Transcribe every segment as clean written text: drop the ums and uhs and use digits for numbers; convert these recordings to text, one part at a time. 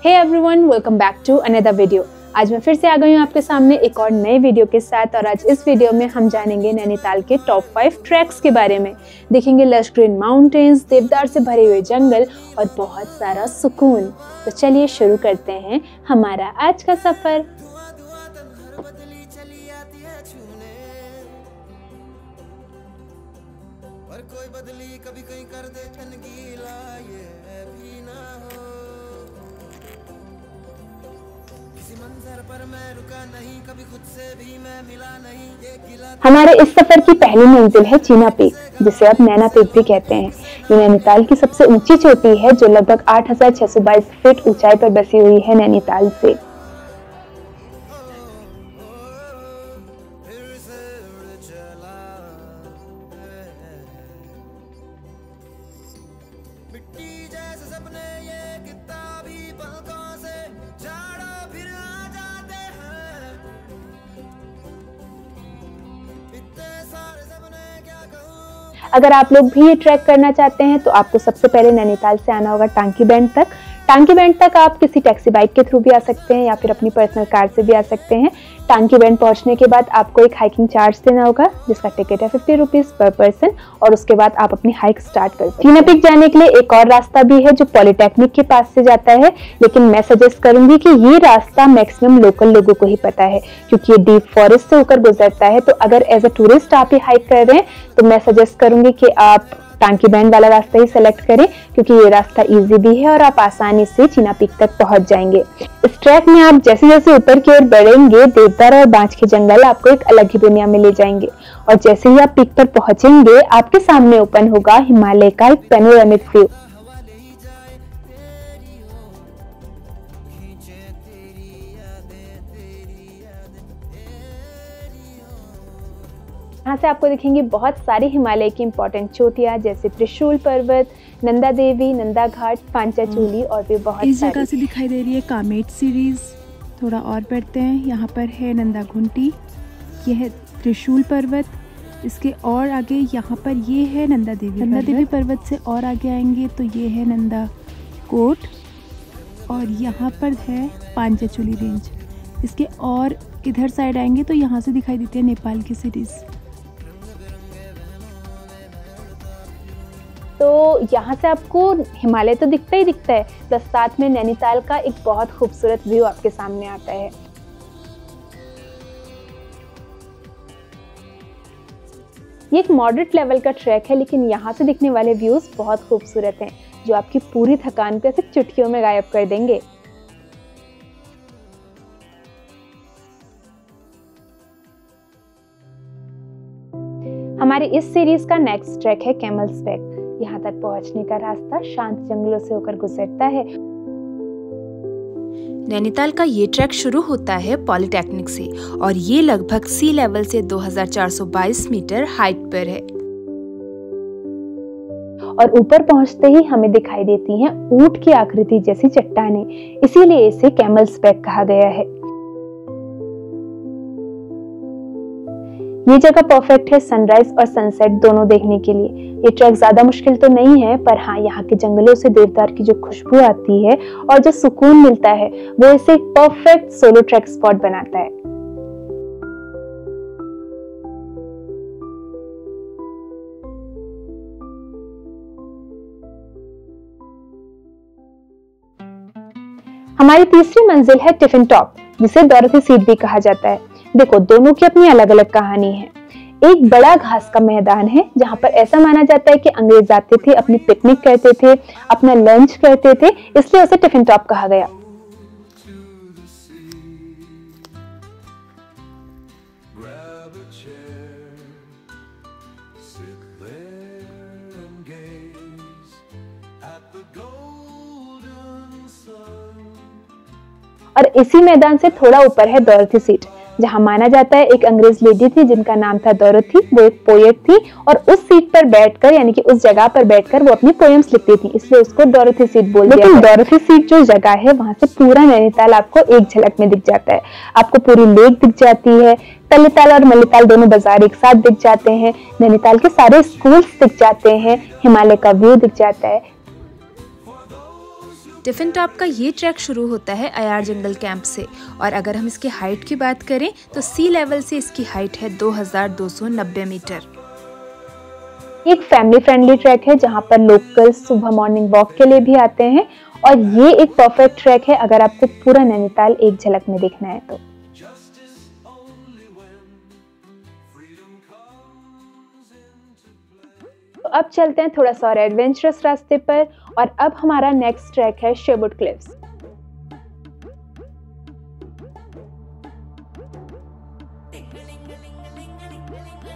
Hey everyone, welcome back to another video. आज मैं फिर से आ गई हूँ आपके सामने एक और नए वीडियो के साथ। और आज इस वीडियो में हम जानेंगे नैनीताल के टॉप 5 ट्रैक्स के बारे में। देखेंगे लश ग्रीन माउंटेन्स, देवदार से भरे हुए जंगल और बहुत सारा सुकून। तो चलिए शुरू करते हैं हमारा आज का सफर। कोई बदली कभी कहीं कर दे तन गीला, ये भी ना हो। किसी मंजर पर मैं रुका नहीं, कभी खुद से भी मैं मिला नहीं, ये गिला। हमारे इस सफर की पहली मंजिल है चीना पीक, जिसे अब नैना पीक भी कहते हैं। ये नैनीताल की सबसे ऊंची चोटी है जो लगभग 8622 फीट ऊंचाई पर बसी हुई है नैनीताल से। अगर आप लोग भी ये ट्रैक करना चाहते हैं तो आपको सबसे पहले नैनीताल से आना होगा टांकी बैंड तक। टांकी बैंड तक आप किसी टैक्सी बाइक के थ्रू भी आ सकते हैं या फिर अपनी पर्सनल कार से भी आ सकते हैं। टांकी बैंड पहुंचने के बाद आपको एक हाइकिंग चार्ज देना होगा, जिसका टिकट है 50 रुपीज पर पर्सन, और उसके बाद आप अपनी हाइक स्टार्ट कर सकते हैं। चीना पीक जाने के लिए एक और रास्ता भी है जो पॉलिटेक्निक के पास से जाता है, लेकिन मैं सजेस्ट करूंगी कि ये रास्ता मैक्सिमम लोकल लोगों को ही पता है, क्योंकि ये डीप फॉरेस्ट से होकर गुजरता है। तो अगर एज अ टूरिस्ट आप ये हाइक कर रहे हैं तो मैं सजेस्ट करूंगी कि आप टांकी बैंड वाला रास्ता ही सेलेक्ट करें, क्योंकि ये रास्ता इजी भी है और आप आसानी से चीना पीक तक पहुंच जाएंगे। इस ट्रैक में आप जैसे जैसे ऊपर की ओर बढ़ेंगे, देवदार और बांज के जंगल आपको एक अलग ही दुनिया में ले जाएंगे। और जैसे ही आप पीक पर पहुंचेंगे, आपके सामने ओपन होगा हिमालय का एक पैनोरामिक व्यू। यहाँ से आपको दिखेंगी बहुत सारी हिमालय की इंपॉर्टेंट चोटियाँ, जैसे त्रिशूल पर्वत, नंदा देवी, नंदा घाट, पांचाचूली और भी बहुत इस जगह से दिखाई दे रही है कामेट सीरीज। थोड़ा और बढ़ते हैं, यहाँ पर है नंदा घुंटी, ये है त्रिशूल पर्वत। इसके और आगे यहाँ पर ये है नंदा देवी पर्वत से और आगे आएंगे तो ये है नंदा कोट, और यहाँ पर है पांचाचूली रेंज। इसके और इधर साइड आएंगे तो यहाँ से दिखाई देती है नेपाल की सीरीज। तो यहाँ से आपको हिमालय तो दिखता ही दिखता है, प्लस साथ में नैनीताल का एक बहुत खूबसूरत व्यू आपके सामने आता है। ये एक मॉडरेट लेवल का ट्रैक है, लेकिन यहाँ से दिखने वाले व्यूज बहुत खूबसूरत हैं, जो आपकी पूरी थकान को ऐसे चुटकियों में गायब कर देंगे। हमारे इस सीरीज का नेक्स्ट ट्रैक है कैमल्स बैक। यहाँ तक पहुँचने का रास्ता शांत जंगलों से होकर गुजरता है। नैनीताल का ये ट्रैक शुरू होता है पॉलिटेक्निक से और ये लगभग सी लेवल से 2422 मीटर हाइट पर है। और ऊपर पहुंचते ही हमें दिखाई देती हैं ऊंट की आकृति जैसी चट्टानें, इसीलिए इसे कैमल्स बैक कहा गया है। ये जगह परफेक्ट है सनराइज और सनसेट दोनों देखने के लिए। ये ट्रैक ज्यादा मुश्किल तो नहीं है, पर हाँ, यहाँ के जंगलों से देवदार की जो खुशबू आती है और जो सुकून मिलता है, वो इसे एक परफेक्ट सोलो ट्रैक स्पॉट बनाता है। हमारी तीसरी मंजिल है टिफिन टॉप, जिसे डोरथी सीट भी कहा जाता है। देखो, दोनों की अपनी अलग अलग कहानी है। एक बड़ा घास का मैदान है जहाँ पर ऐसा माना जाता है कि अंग्रेज आते थे, अपनी पिकनिक करते थे, अपना लंच करते थे, इसलिए उसे टिफिन टॉप कहा गया। और इसी मैदान से थोड़ा ऊपर है डोरथी सीट, जहां माना जाता है एक अंग्रेज लेडी थी जिनका नाम था डोरथी। वो एक पोएट थी और उस सीट पर बैठकर, यानी कि उस जगह पर बैठकर वो अपनी पोएम्स लिखती थी, इसलिए उसको डोरथी सीट बोल दिया। लेकिन डोरथी सीट जो जगह है, वहां से पूरा नैनीताल आपको एक झलक में दिख जाता है। आपको पूरी लेक दिख जाती है, तलेताल और मल्लीताल दोनों बाजार एक साथ दिख जाते हैं, नैनीताल के सारे स्कूल्स दिख जाते हैं, हिमालय का व्यू दिख जाता है। टिफिन टॉप का ये ट्रैक शुरू होता है अयार जंगल कैंप से और अगर हम इसकी हाइट की बात करें तो सी लेवल से इसकी हाइट है 2290 मीटर। एक फैमिली फ्रेंडली ट्रैक है जहाँ पर लोकल्स सुबह मॉर्निंग वॉक के लिए भी आते हैं और ये एक परफेक्ट ट्रैक है अगर आपको पूरा नैनीताल एक झलक में देखना है तो। अब चलते हैं थोड़ा सा और एडवेंचरस रास्ते पर और अब हमारा नेक्स्ट ट्रैक है शेरवुड क्लिफ्स।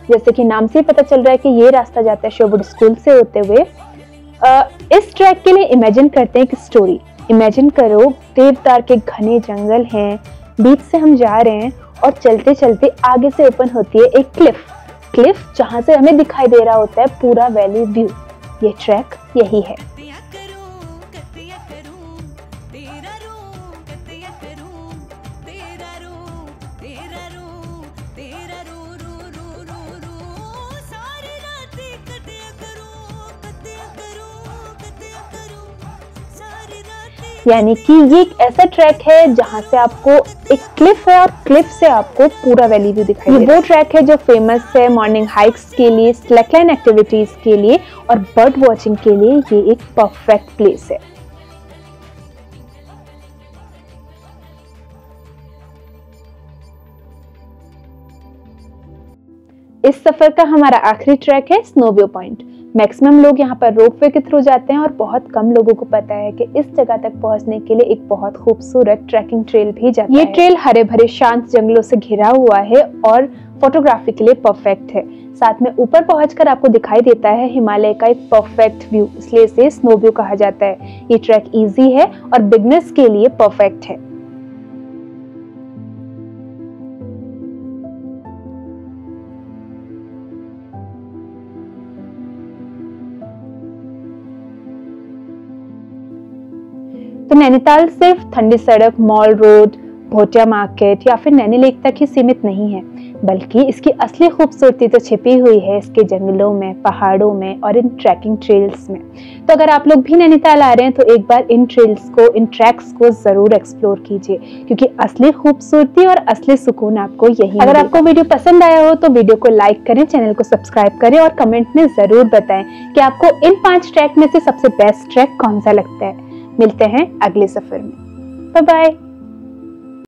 जैसे कि नाम से पता चल रहा है कि ये रास्ता जाता है शेरवुड स्कूल से होते हुए। इस ट्रैक के लिए इमेजिन करते हैं एक स्टोरी। इमेजिन करो देवदार के घने जंगल हैं, बीच से हम जा रहे हैं और चलते चलते आगे से ओपन होती है एक क्लिफ जहां से हमें दिखाई दे रहा होता है पूरा वैली व्यू। ये ट्रैक यही है। यानी कि ये एक ऐसा ट्रैक है जहां से आपको एक क्लिफ है और क्लिफ से आपको पूरा वैली व्यू दिखाई दे रहा है। वो ट्रैक है जो फेमस है मॉर्निंग हाइक्स के लिए, स्लैकलाइन एक्टिविटीज के लिए और बर्ड वॉचिंग के लिए। ये एक परफेक्ट प्लेस है। इस सफर का हमारा आखिरी ट्रैक है स्नो व्यू पॉइंट। मैक्सिमम लोग यहाँ पर रोपवे के थ्रू जाते हैं और बहुत कम लोगों को पता है कि इस जगह तक पहुँचने के लिए एक बहुत खूबसूरत ट्रैकिंग ट्रेल भी जाता है। ये ट्रेल हरे भरे शांत जंगलों से घिरा हुआ है और फोटोग्राफी के लिए परफेक्ट है। साथ में ऊपर पहुंचकर आपको दिखाई देता है हिमालय का एक परफेक्ट व्यू, इसलिए इसे स्नो व्यू कहा जाता है। ये ट्रैक इजी है और बिगनर्स के लिए परफेक्ट है। तो नैनीताल सिर्फ ठंडी सड़क, मॉल रोड, भोटिया मार्केट या फिर नैनी लेक तक ही सीमित नहीं है, बल्कि इसकी असली खूबसूरती तो छिपी हुई है इसके जंगलों में, पहाड़ों में और इन ट्रैकिंग ट्रेल्स में। तो अगर आप लोग भी नैनीताल आ रहे हैं तो एक बार इन ट्रेल्स को, इन ट्रैक्स को जरूर एक्सप्लोर कीजिए, क्योंकि असली खूबसूरती और असली सुकून आपको यही। अगर आपको वीडियो पसंद आया हो तो वीडियो को लाइक करें, चैनल को सब्सक्राइब करें और कमेंट में जरूर बताएं कि आपको इन 5 ट्रैक में से सबसे बेस्ट ट्रैक कौन सा लगता है। मिलते हैं अगले सफर में। Bye bye.